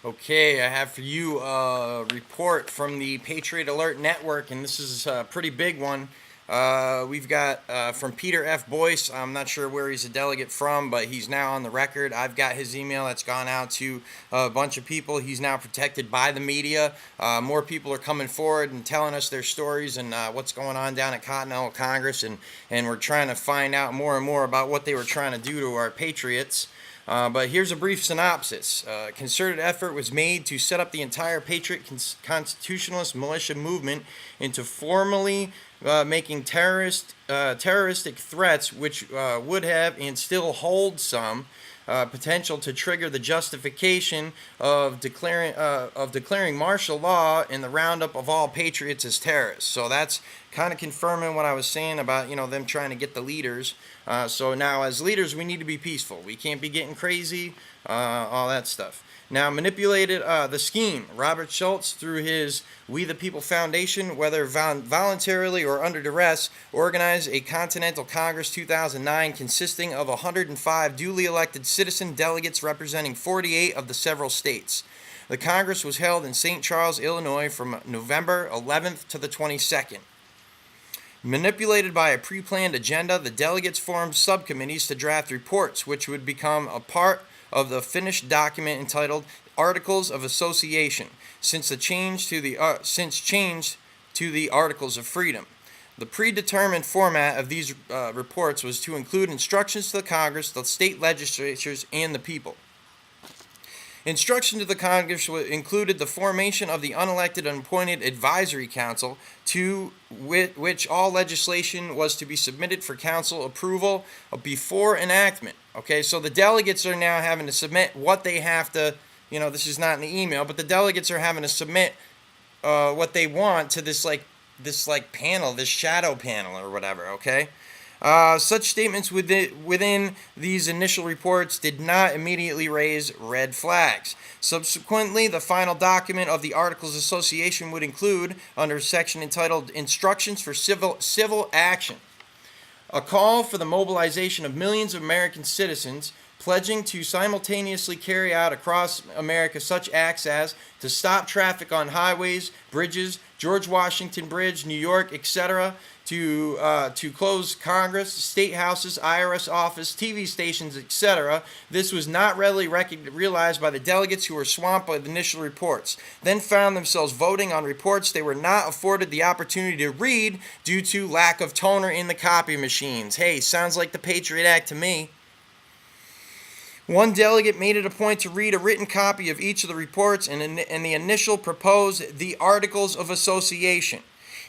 Okay, I have for you a report from the Patriot Alert Network, and this is a pretty big one. We've got from Peter F. Boyce. I'm not sure where he's a delegate from, but he's now on the record. I've got his email that's gone out to a bunch of people. He's now protected by the media. More people are coming forward and telling us their stories and what's going on down at Continental Congress, and we're trying to find out more and more about what they were trying to do to our Patriots. But here's a brief synopsis. Concerted effort was made to set up the entire Patriot Constitutionalist militia movement into formally making terroristic threats, which would have and still hold some potential to trigger the justification of declaring martial law and the roundup of all patriots as terrorists. So that's kind of confirming what I was saying about them trying to get the leaders. So now as leaders we need to be peaceful. We can't be getting crazy, all that stuff. Now manipulated the scheme. Robert Shultz, through his We the People Foundation, whether voluntarily or under duress, organized a Continental Congress 2009 consisting of 105 duly elected citizen delegates representing 48 of the several states. The Congress was held in St. Charles, Illinois from November 11th to the 22nd. Manipulated by a pre-planned agenda, the delegates formed subcommittees to draft reports, which would become a part of the finished document entitled Articles of Association, since changed to the Articles of Freedom. The predetermined format of these reports was to include instructions to the Congress, the state legislatures, and the people. Instruction to the Congress included the formation of the unelected and appointed advisory council, to which all legislation was to be submitted for council approval before enactment. Okay, so the delegates are now having to submit what they have to, this is not in the email, but the delegates are having to submit what they want to this panel, this shadow panel or whatever, okay? Such statements within these initial reports did not immediately raise red flags. Subsequently, the final document of the Articles of Association would include, under a section entitled Instructions for Civil Action, a call for the mobilization of millions of American citizens, pledging to simultaneously carry out across America such acts as to stop traffic on highways, bridges, George Washington Bridge, New York, etc., to close Congress, state houses, IRS office, TV stations, etc. This was not readily realized by the delegates, who were swamped by the initial reports, then found themselves voting on reports they were not afforded the opportunity to read due to lack of toner in the copy machines. Hey, sounds like the Patriot Act to me. One delegate made it a point to read a written copy of each of the reports and the initial proposed the Articles of Association.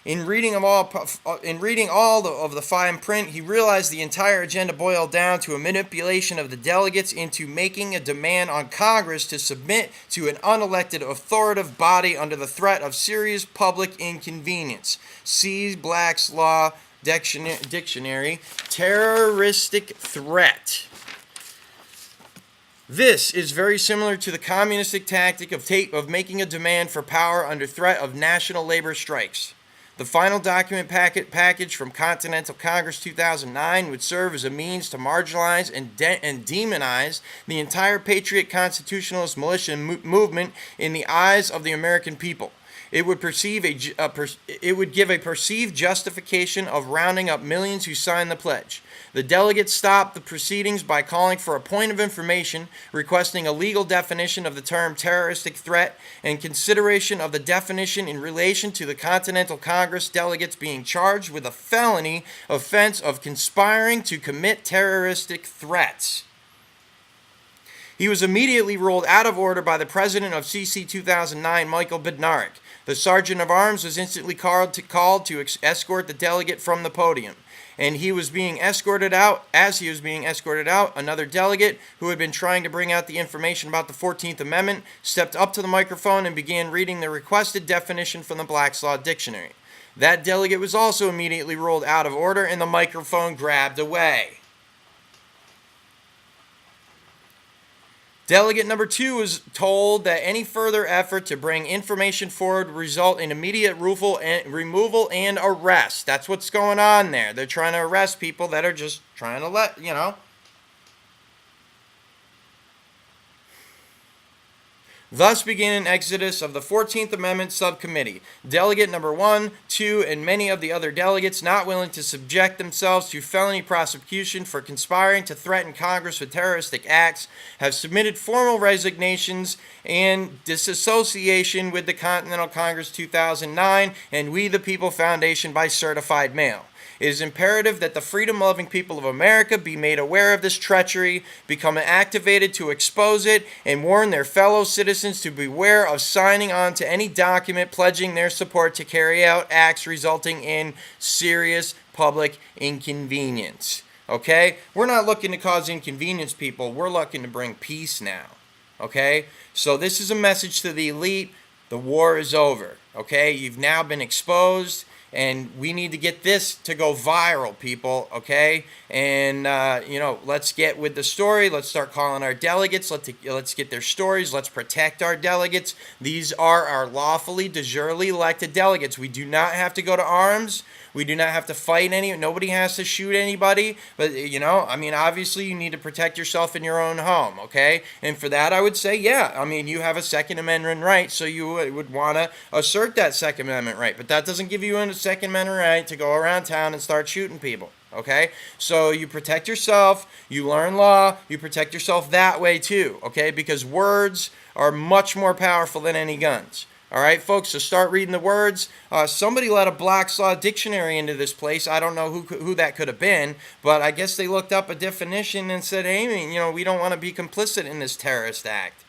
In reading all of the fine print, he realized the entire agenda boiled down to a manipulation of the delegates into making a demand on Congress to submit to an unelected authoritative body under the threat of serious public inconvenience. See Black's Law Dictionary, terroristic threat. This is very similar to the communistic tactic of making a demand for power under threat of national labor strikes. The final document package from Continental Congress 2009 would serve as a means to marginalize and demonize the entire Patriot Constitutionalist militia movement in the eyes of the American people. It would give a perceived justification of rounding up millions who signed the pledge. The delegates stopped the proceedings by calling for a point of information, requesting a legal definition of the term terroristic threat, and consideration of the definition in relation to the Continental Congress delegates being charged with a felony offense of conspiring to commit terroristic threats. He was immediately ruled out of order by the president of CC 2009, Michael Bednarik. The sergeant of arms was instantly called to escort the delegate from the podium. And he was being escorted out. As he was being escorted out, another delegate who had been trying to bring out the information about the 14th Amendment stepped up to the microphone and began reading the requested definition from the Black's Law Dictionary. That delegate was also immediately ruled out of order and the microphone grabbed away. Delegate number 2 was told that any further effort to bring information forward would result in immediate removal and arrest. That's what's going on there. They're trying to arrest people that are just trying to Thus began an exodus of the 14th Amendment Subcommittee, Delegate number 1, 2, and many of the other delegates not willing to subject themselves to felony prosecution for conspiring to threaten Congress with terroristic acts, have submitted formal resignations and disassociation with the Continental Congress 2009 and We the People Foundation by certified mail. It is imperative that the freedom-loving people of America be made aware of this treachery, become activated to expose it, and warn their fellow citizens to beware of signing on to any document pledging their support to carry out acts resulting in serious public inconvenience. Okay? We're not looking to cause inconvenience, people. We're looking to bring peace now. Okay? So this is a message to the elite. The war is over. Okay? You've now been exposed. And we need to get this to go viral, people, okay? And, let's get with the story. Let's start calling our delegates. Let's get their stories. Let's protect our delegates. These are our lawfully, de jure elected delegates. We do not have to go to arms. We do not have to fight nobody has to shoot anybody. But, obviously you need to protect yourself in your own home, okay? And for that, I would say, you have a Second Amendment right, so you would want to assert that Second Amendment right. But that doesn't give you a Second Amendment right to go around town and start shooting people, okay? So you protect yourself, you learn law, you protect yourself that way too, okay? Because words are much more powerful than any guns. All right, folks, so start reading the words. Somebody let a Black's Law dictionary into this place. I don't know who that could have been, but I guess they looked up a definition and said, hey, we don't want to be complicit in this terrorist act.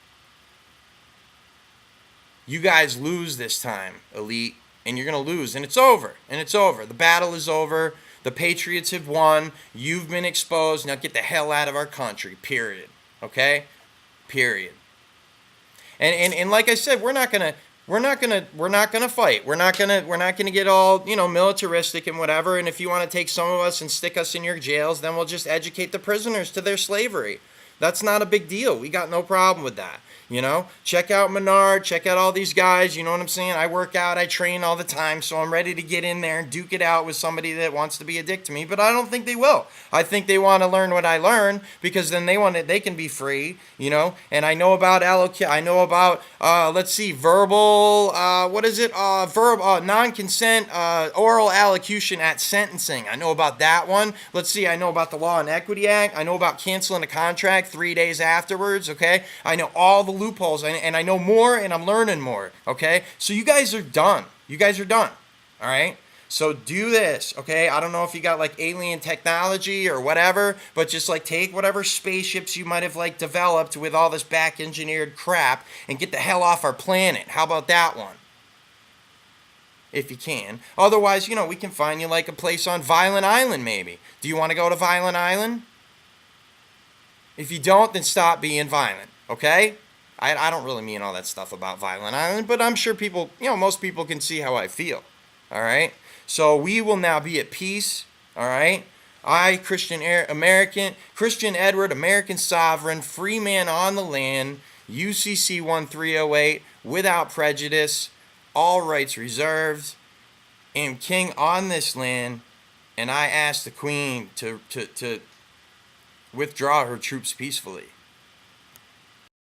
You guys lose this time, elite, and you're going to lose, and it's over, The battle is over. The Patriots have won. You've been exposed. Now get the hell out of our country, period. Okay? Period. And like I said, we're not gonna fight. We're not gonna get all militaristic and whatever. And if you want to take some of us and stick us in your jails, then we'll just educate the prisoners to their slavery. That's not a big deal. We got no problem with that. Check out Menard, check out all these guys, you know what I'm saying? I work out, I train all the time, so I'm ready to get in there and duke it out with somebody that wants to be a dick to me, but I don't think they will. I think they want to learn what I learn, because then they can be free, and I know about verbal, non-consent, oral allocution at sentencing. I know about that one. I know about the Law and Equity Act. I know about canceling a contract 3 days afterwards, okay? I know all the loopholes, and I know more, and I'm learning more, okay? So you guys are done. All right? So do this, okay? I don't know if you got alien technology or whatever, but just take whatever spaceships you might have developed with all this back engineered crap and get the hell off our planet. How about that one? If you can. Otherwise, we can find you a place on Violent Island maybe. Do you want to go to Violent Island? If you don't, then stop being violent, okay? I don't really mean all that stuff about Violent Island, but I'm sure people, most people can see how I feel, all right? So we will now be at peace, all right? I, Christian Edward, American sovereign, free man on the land, UCC 1308, without prejudice, all rights reserved, am king on this land, and I ask the Queen to withdraw her troops peacefully.